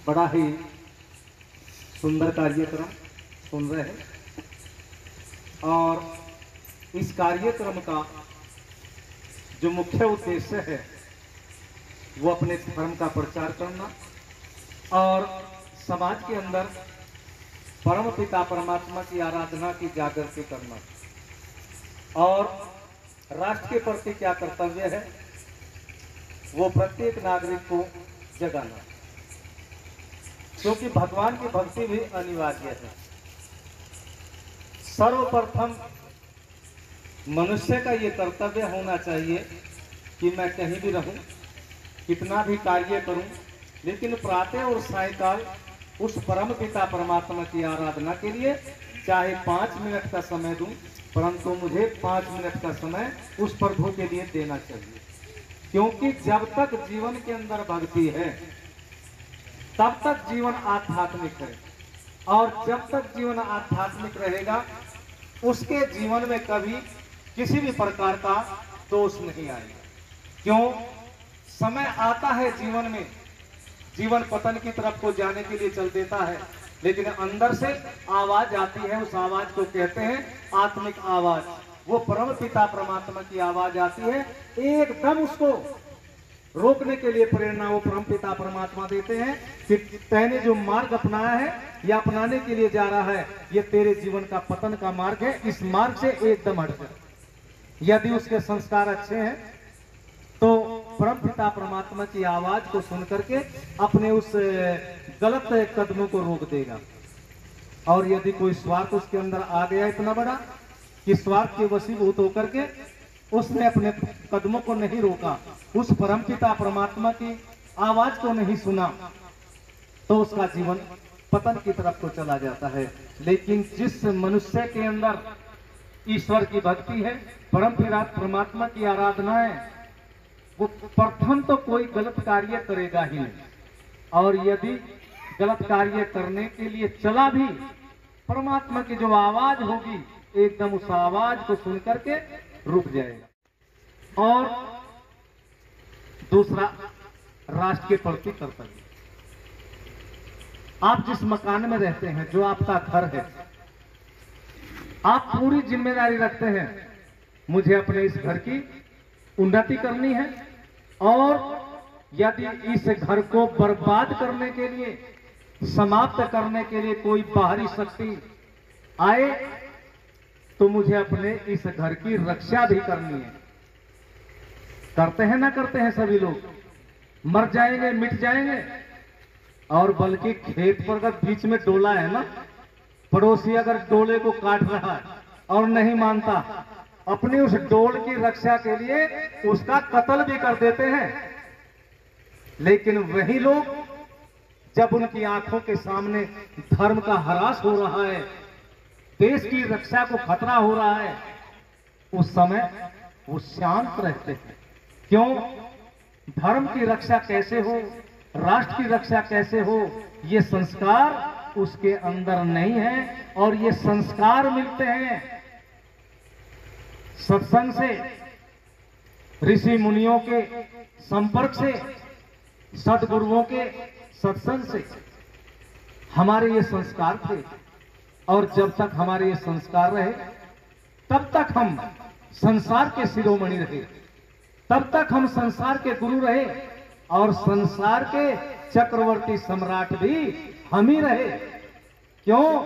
बड़ा ही सुंदर कार्यक्रम सुन रहे हैं और इस कार्यक्रम का जो मुख्य उद्देश्य है वो अपने धर्म का प्रचार करना और समाज के अंदर परम पिता परमात्मा की आराधना की जागृति करना और राष्ट्र के प्रति क्या कर्तव्य है वो प्रत्येक नागरिक को जगाना, क्योंकि भगवान की भक्ति भी अनिवार्य है। सर्वप्रथम मनुष्य का ये कर्तव्य होना चाहिए कि मैं कहीं भी रहूं, कितना भी कार्य करूं, लेकिन प्रातः और सायंकाल उस परम पिता परमात्मा की आराधना के लिए चाहे 5 मिनट का समय दूं, परंतु मुझे 5 मिनट का समय उस प्रभु के लिए देना चाहिए। क्योंकि जब तक जीवन के अंदर भक्ति है तब तक जीवन आध्यात्मिक है, और जब तक जीवन आध्यात्मिक रहेगा उसके जीवन में कभी किसी भी प्रकार का दोष नहीं आएगा। क्यों? समय आता है जीवन में, जीवन पतन की तरफ को जाने के लिए चल देता है, लेकिन अंदर से आवाज आती है, उस आवाज को कहते हैं आत्मिक आवाज। वो परम पिता परमात्मा की आवाज आती है, एकदम उसको रोकने के लिए प्रेरणा वो परम पिता परमात्मा देते हैं कि तैने जो मार्ग अपनाया है या अपनाने के लिए जा रहा है, ये तेरे जीवन का पतन का मार्ग है, इस मार्ग से एकदम हट जा। यदि उसके संस्कार अच्छे हैं तो परम पिता परमात्मा की आवाज को सुन करके अपने उस गलत कदमों को रोक देगा। और यदि कोई स्वार्थ उसके अंदर आ गया इतना बड़ा कि स्वार्थ के वशीभूत होकर के उसने अपने कदमों को नहीं रोका, उस परम पिता परमात्मा की आवाज को नहीं सुना, तो उसका जीवन पतन की तरफ को चला जाता है। लेकिन जिस मनुष्य के अंदर ईश्वर की भक्ति है, परम पिता परमात्मा की आराधना है, वो प्रथम तो कोई गलत कार्य करेगा ही नहीं, और यदि गलत कार्य करने के लिए चला भी, परमात्मा की जो आवाज होगी एकदम उस आवाज को सुन करके रुक जाएगा। और दूसरा, राष्ट्र के प्रति कर्तव्य। आप जिस मकान में रहते हैं, जो आपका घर है, आप पूरी जिम्मेदारी रखते हैं, मुझे अपने इस घर की उन्नति करनी है, और यदि इस घर को बर्बाद करने के लिए, समाप्त करने के लिए कोई बाहरी शक्ति आए तो मुझे अपने इस घर की रक्षा भी करनी है। करते हैं ना करते हैं सभी लोग, मर जाएंगे मिट जाएंगे, और बल्कि खेत पर अगर बीच में डोला है ना, पड़ोसी अगर डोले को काट रहा है और नहीं मानता, अपनी उस डोल की रक्षा के लिए उसका कत्ल भी कर देते हैं। लेकिन वही लोग जब उनकी आंखों के सामने धर्म का ह्रास हो रहा है, देश की रक्षा को खतरा हो रहा है, उस समय वो शांत रहते हैं। क्यों? धर्म की रक्षा कैसे हो, राष्ट्र की रक्षा कैसे हो, ये संस्कार उसके अंदर नहीं है, और ये संस्कार मिलते हैं सत्संग से, ऋषि मुनियों के संपर्क से, सद्गुरुओं के सत्संग से। हमारे ये संस्कार थे, और जब तक हमारे ये संस्कार रहे तब तक हम संसार के शिरोमणि रहे, तब तक हम संसार के गुरु रहे, और संसार के चक्रवर्ती सम्राट भी हम ही रहे। क्यों?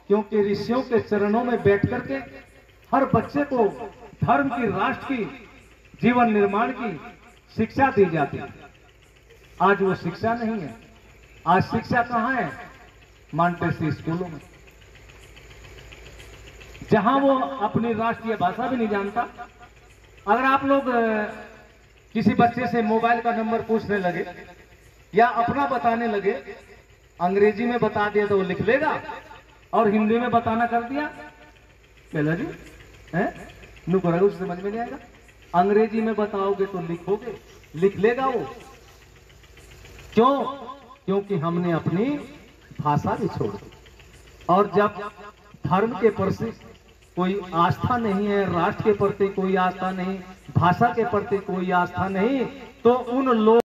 क्योंकि ऋषियों के चरणों में बैठ करके हर बच्चे को धर्म की, राष्ट्र की, जीवन निर्माण की शिक्षा दी जाती है। आज वो शिक्षा नहीं है। आज शिक्षा कहां है? मॉन्टेसरी स्कूलों में, जहां वो अपनी राष्ट्रीय भाषा भी नहीं जानता। अगर आप लोग किसी बच्चे से मोबाइल का नंबर पूछने लगे या अपना बताने लगे, अंग्रेजी में बता दिया तो वो लिख लेगा, और हिंदी में बताना कर दिया, पहला जी है नुकरा, समझ में नहीं आएगा। अंग्रेजी में बताओगे तो लिखोगे, लिख लेगा वो। क्यों? क्योंकि हमने अपनी भाषा भी छोड़ दी। और जब धर्म के प्रति कोई आस्था नहीं है, राष्ट्र के प्रति कोई आस्था नहीं, भाषा के प्रति कोई आस्था नहीं, तो उन लोग